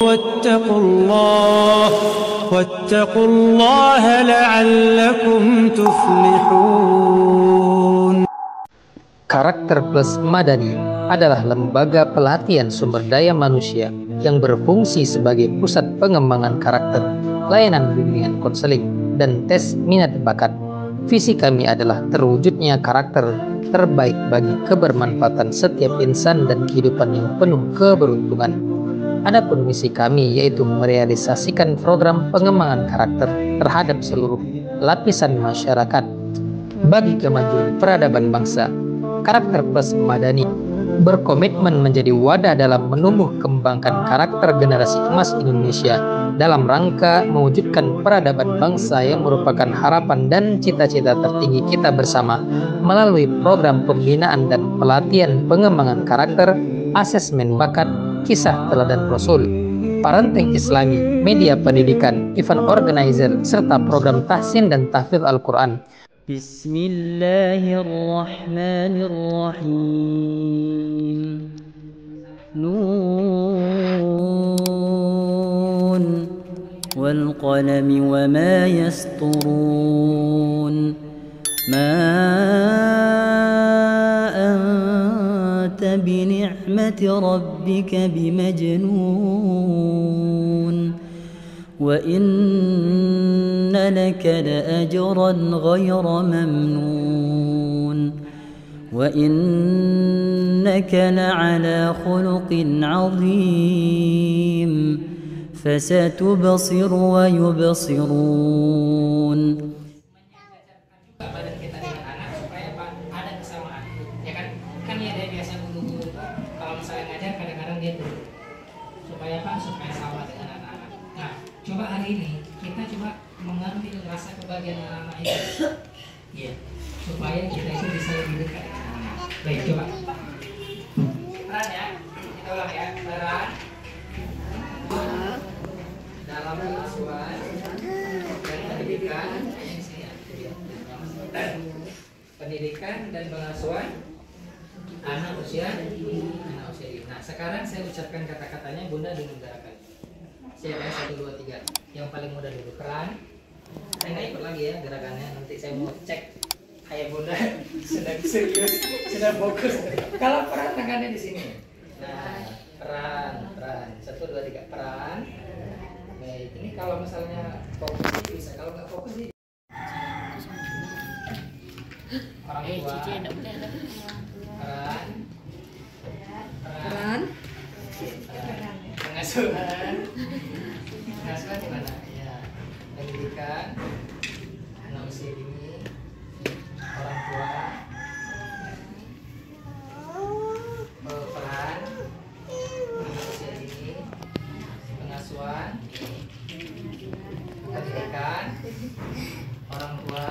واتقوا الله لعلكم تفلحون. Karakter Plus Madani adalah lembaga pelatihan sumber daya manusia yang berfungsi sebagai pusat pengembangan karakter, layanan bimbingan konseling, dan tes minat bakat. Visi kami adalah terwujudnya karakter terbaik bagi kebermanfaatan setiap insan dan kehidupan yang penuh keberuntungan. Adapun misi kami yaitu merealisasikan program pengembangan karakter terhadap seluruh lapisan masyarakat bagi kemajuan peradaban bangsa. Karakter Plus Madani berkomitmen menjadi wadah dalam menumbuh kembangkan karakter generasi emas Indonesia dalam rangka mewujudkan peradaban bangsa yang merupakan harapan dan cita-cita tertinggi kita bersama melalui program pembinaan dan pelatihan pengembangan karakter, asesmen bakat, kisah teladan Rasul, parenting Islami, media pendidikan, event organizer, serta program tahsin dan tahfidz Al-Quran. Bismillahirrahmanirrahim. Nun wal qalami wa ma yasturun. Ma anta bi ni'mati rabbika bimajnun. Wa inna laka la'ajran ghayra mamnun. Wa innaka la'ala khuluqin 'azim. Fasatubsiru wa yubsirun. Badan kita dengan anak supaya ada kesamaan, ya kan? Kan ya dia biasa dulu kalau misalnya ngajar kadang-kadang dia dulu supaya sama dengan anak-anak. Nah, coba hari ini kita coba mengambil rasa kebahagiaan anak-anak itu, ya, supaya kita itu bisa lebih dekat dengan anak. Baik, coba peran ya, kita ulang ya, peran dalam pengasuhan dan pendidikan dan pengasuhan anak usia dini. Nah, sekarang saya ucapkan kata-katanya, Bunda dengarkan. Siap ya, 1, 2, 3. Yang paling mudah dulu peran. Saya nggak ikut lagi ya gerakannya. Nanti saya mau cek ayah Bunda sudah serius, sudah fokus. Kalau peran tangannya di sini. Nah, peran. 1, 2, 3 peran. Baik, ini kalau misalnya fokus bisa, kalau nggak fokus sih orang tua. Peran pengasuhan di mana ya, pendidikan anak usia dini, orang tua, peran anak usia dini, pengasuhan, pendidikan, orang tua.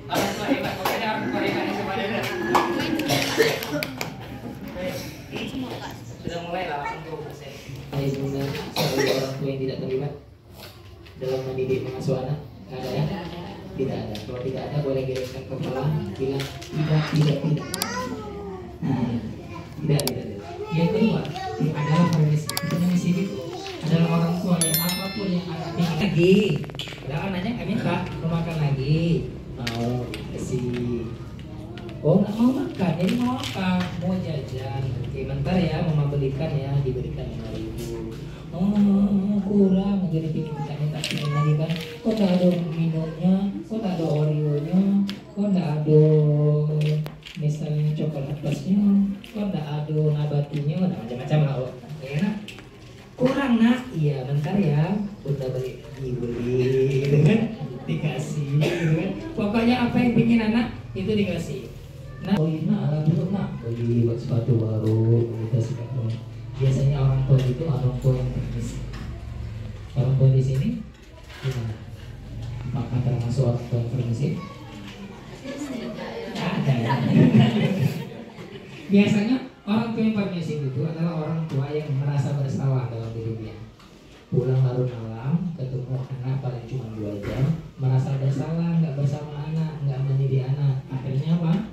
Orang tua hebat, pokoknya orang tua hebat ini semuanya. Sudah mulai lah, langsung 20%. Hai Bunda, sebagai orang tua yang tidak terlibat dalam mendidik pengasuh anak, nggak ada ya? Tidak ada. Kalau tidak ada, boleh gelengkan kepala, bilang tidak. Nah, tidak. Yang kedua adalah permisi. Permisi itu adalah orang tua yang apapun yang anak ingin lagi. Padahal anaknya nggak minta, mau makan lagi. Mau kasih. Oh nggak mau makan, jadi mau apa? Mau jajan. Oke, bentar ya, mama belikan ya, diberikan 5.000. Oh kurang, jadi bikin minta pilih lagi kan? Kok nggak ada minumnya? Kok nggak ada Oreo-nya? Kok nggak ada misalnya coklat plusnya? Kok nggak ada nabatinya? Nah, macam-macam lah. Enak. Kurang nak? Iya, bentar ya. Udah beli, kan? Dikasih, kan? Pokoknya apa yang pingin anak itu dikasih. Nah, ala dulu nak beli sepatu baru, dikasih kamu. Biasanya orang tua itu orang tua yang permisi. Orang tua di sini gimana? Apakah termasuk orang tua yang permisi? Ada ya. Biasanya orang tua yang permisi itu adalah orang tua yang merasa bersalah dalam hidupnya. Pulang larut malam, ketemu anak paling cuma 2 jam, merasa bersalah, nggak bersama anak, nggak mendidik anak. Akhirnya apa?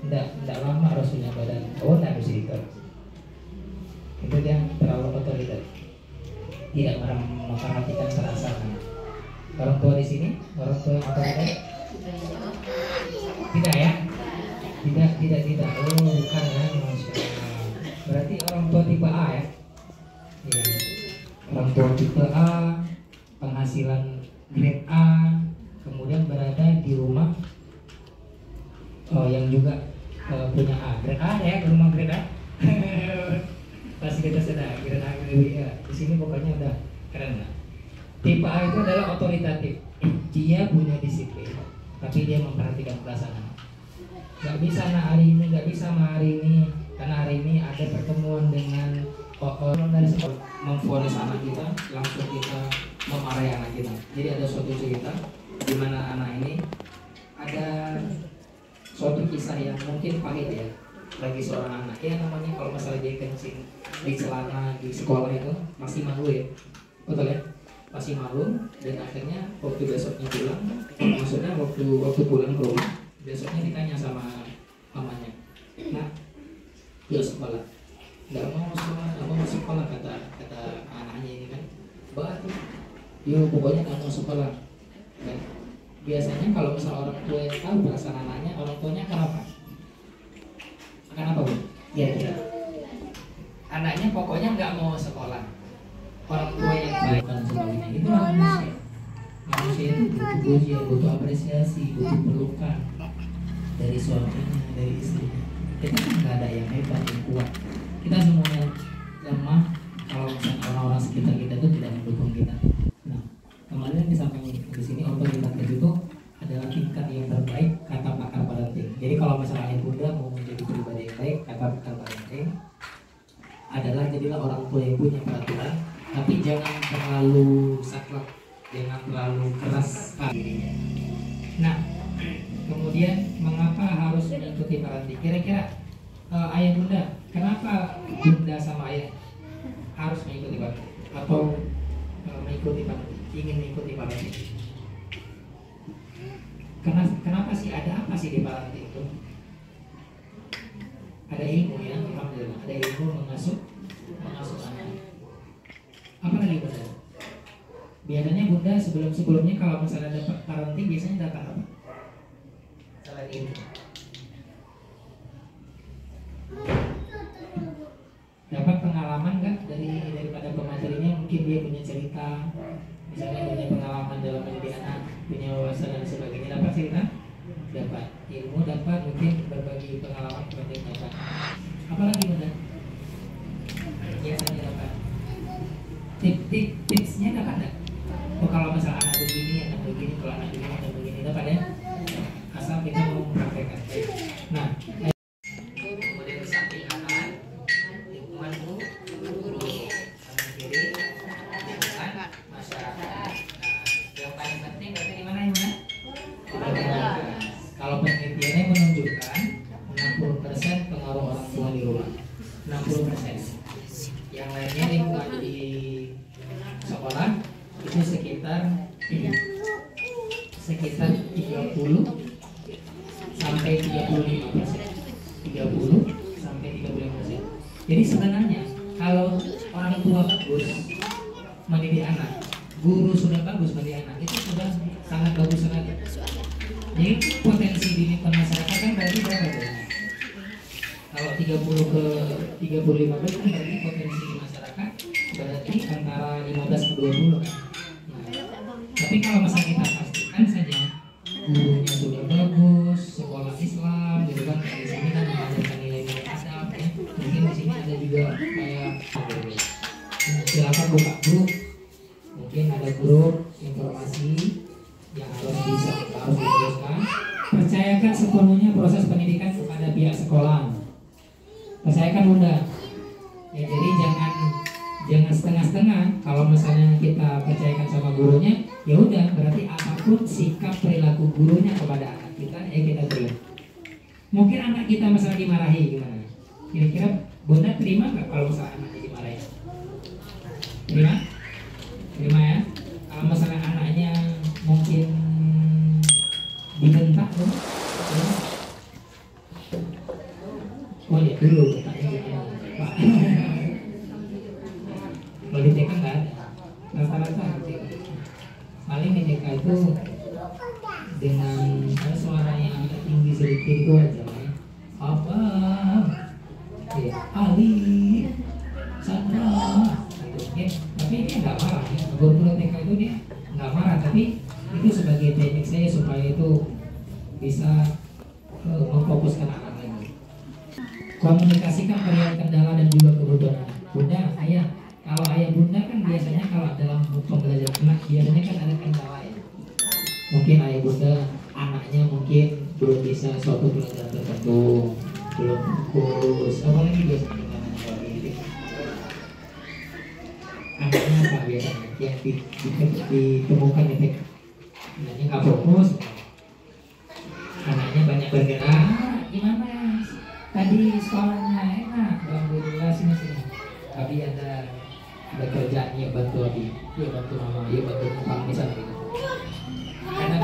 tidak lama Rasulnya badan tidak bisa itu dia terlalu otoriter, tidak memperhatikan perasaan. Orang tua di sini, orang tua yang otoriter? Tidak ya? Tidak. Oh, bukan ya, maksudnya. Berarti orang tua tipe A ya? Iya. Orang tua tipe A, penghasilan grade A, kemudian berada di rumah yang juga punya A. Grade A ya, ke rumah grade A. Pasti kita sedang grade A, grade B ya. Di sini pokoknya udah keren lah. Tipe A itu adalah otoritatif. Dia punya disiplin, tapi dia memperhatikan perasaan. Gak bisa hari ini, gak bisa hari ini, karena hari ini ada pertemuan dengan dari sekolah memfonis anak kita, langsung kita memarahi anak kita. Jadi ada suatu cerita di mana anak ini ada suatu kisah yang mungkin pahit ya bagi seorang anak. Ya namanya kalau masalah dia kencing di celana di sekolah itu masih malu ya, betul ya? Masih malu, dan akhirnya waktu besoknya pulang, maksudnya waktu pulang ke rumah, besoknya ditanya sama mamanya, nah, yuk sekolah. Nggak mau masuk sekolah kata anaknya ini kan, batu, yuk pokoknya nggak mau sekolah. Dan biasanya kalau misal orang tua yang tahu perasaan anaknya, orang tuanya akan apa? Akan apa bu? Ya. Anaknya pokoknya nggak mau sekolah. Orang tua yang baik dan sebagainya, itulah manusia. Manusia itu butuh pujian, butuh apresiasi, butuh pelukan dari suaminya, dari istrinya. Kita kan nggak ada yang hebat, yang kuat. Kita semuanya lemah kalau misalnya orang-orang sekitar kita itu tidak mendukung kita. Nah, kemarin disampaikan di sini otoritatif itu adalah tingkat yang terbaik kata pakar parenting. Jadi kalau misalnya ayah bunda mau menjadi pribadi yang baik, kata pakar parenting adalah jadilah orang tua yang punya peraturan, tapi jangan terlalu saklek, jangan terlalu keras. Nah, kemudian mengapa harus mengikuti parenting? Kira-kira ayah bunda, kenapa bunda sama ayah harus mengikuti parenting atau mengikuti parenting, ingin mengikuti parenting? Kenapa sih, ada apa sih di parenting itu? Ada ilmu ya, alhamdulillah, ada ilmu mengasuh anak. Apa lagi bunda? Biasanya bunda sebelumnya kalau misalnya dapat parenting biasanya dapat apa? Selain ilmu. Dapat pengalaman nggak daripada pematerinya? Mungkin dia punya cerita, misalnya punya pengalaman dalam mendidik anak, punya wawasan dan sebagainya. Dapat cerita, dapat ilmu, dapat mungkin berbagi pengalaman kepada dapat. Apalagi bunda? Biasanya dapat tipsnya dapat nggak? Oh kalau misalnya anak begini, kalau anak begini, dapat ya? Asal kita mau mempraktekkan. Nah, kemudian samping kanan, lingkungan guru, kanan kiri, lingkungan masyarakat. Nah, yang paling penting berarti di mana? Kalau penelitiannya menunjukkan 60% pengaruh orang tua di rumah, 60%. Yang lainnya lingkungan di sekolah itu sekitar 30 sampai 35%. 30 sampai 35%. Jadi sebenarnya kalau orang tua bagus mendidik anak, guru sudah bagus mendidik anak, itu sudah sangat bagus sekali. Jadi potensi di lingkungan masyarakat kan berarti berapa tuh? Kalau 30 ke 35 kan berarti potensi di masyarakat berarti antara 15 ke 20 kan. Tapi kalau misalnya kita pastikan saja gurunya sudah bagus, sekolah Islam, gitu kan, di sini kan mengajarkan nilai-nilai adab ya. Mungkin di sini ada juga kayak silakan buka grup, mungkin ada grup informasi yang harus diteruskan. Percayakan sepenuhnya proses pendidikan kepada pihak sekolah. Percayakan bunda. Ya, jadi jangan setengah-setengah. Kalau misalnya kita percayakan sama gurunya, ya udah berarti apapun sikap perilaku gurunya kepada anak kita, kita terima. Mungkin anak kita misalnya dimarahi gimana? Kira-kira bunda terima nggak kalau misalnya anaknya dimarahi? Terima ya. Kalau misalnya anaknya mungkin dibentak, Oh lihat dulu letaknya gimana Pak. Kalau di TK nggak ada, rata-rata di TK. Paling di TK itu dengan suara yang agak tinggi sedikit itu aja ya. Apa? Ya, Ali, Sandra, gitu ya. Tapi dia nggak marah ya. Guru TK itu dia nggak marah, tapi itu sebagai teknik saya supaya itu bisa memfokuskan anak lagi. Komunikasikan perihal kendala dan juga kebutuhan anak. Bunda, ayah. Kalau ayah bunda kan biasanya kalau dalam pembelajaran anak biasanya kan ada kendala ya. Mungkin ayah bunda anaknya mungkin belum bisa suatu pelajaran tertentu, belum fokus. Apalagi biasanya namanya kalau ini. Anaknya apa biasanya yang ditemukan di TK? Anaknya nggak fokus. Anaknya banyak bergerak. Gimana? Tadi sekolahnya enak, alhamdulillah sini. Abi ada kerjaan ya bantu Abi, ya bantu mama, ya bantu kepala misalnya gitu. Karena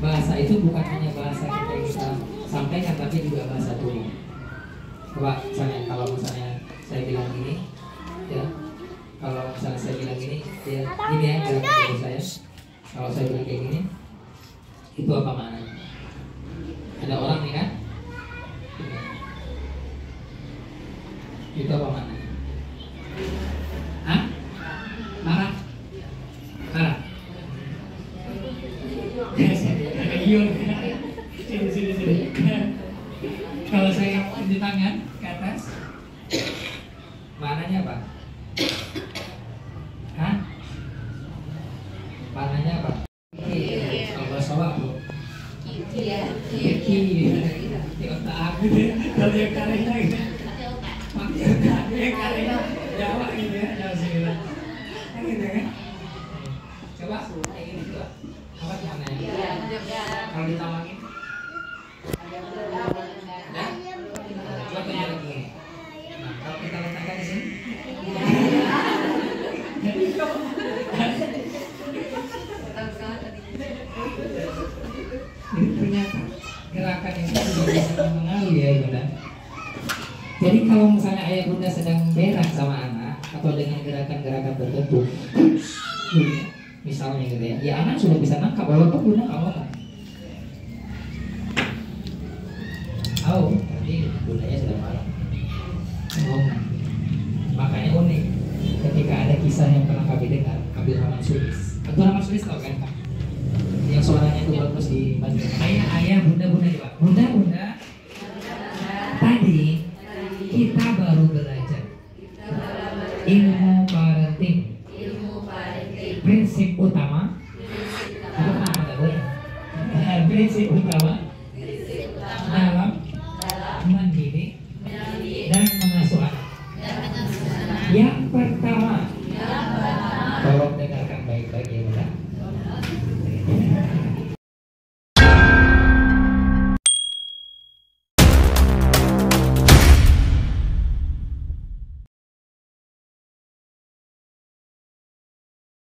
bahasa itu bukan hanya bahasa kita yang bisa sampaikan, tapi juga bahasa tubuh. Coba misalnya kalau misalnya saya bilang gini, ya kalau misalnya saya bilang gini, ya ini ya gerakan tubuh saya. Kalau saya bilang kayak gini, itu apa maknanya? Ada orang nih kan? Itu apa maknanya? Hah? Marah? Marah? Sini. Kalau saya tunjuk tangan ke atas, maknanya apa? Hah? Maknanya apa? Kalau bahasa apa? Kiki. Di otak aku deh. Kalau yang karenya gitu. Yang karenya Jawa gitu ya. Jawa sini lah. Gitu kan? Coba kayak gini coba. Apa maknanya? Kalau ditawangin? Ya? Coba tunjuk lagi. Nah, kalau kita letakkan di sini. Ini ternyata gerakan yang sudah bisa mempengaruhi ya Bunda. Jadi kalau misalnya ayah bunda sedang berak sama anak atau dengan gerakan-gerakan tertentu, misalnya gitu ya, ya anak sudah bisa nangkap walaupun bunda nggak ngomong. Oh, berarti bundanya sudah marah. Ngomong. Makanya unik ketika ada kisah yang pernah kami dengar, Abdul Rahman Sulis. Abdul Rahman Sulis tahu kan? Yang suaranya itu bagus di ayah bunda coba. Bunda tadi kita baru belajar ilmu parenting. Prinsip utama prinsip utama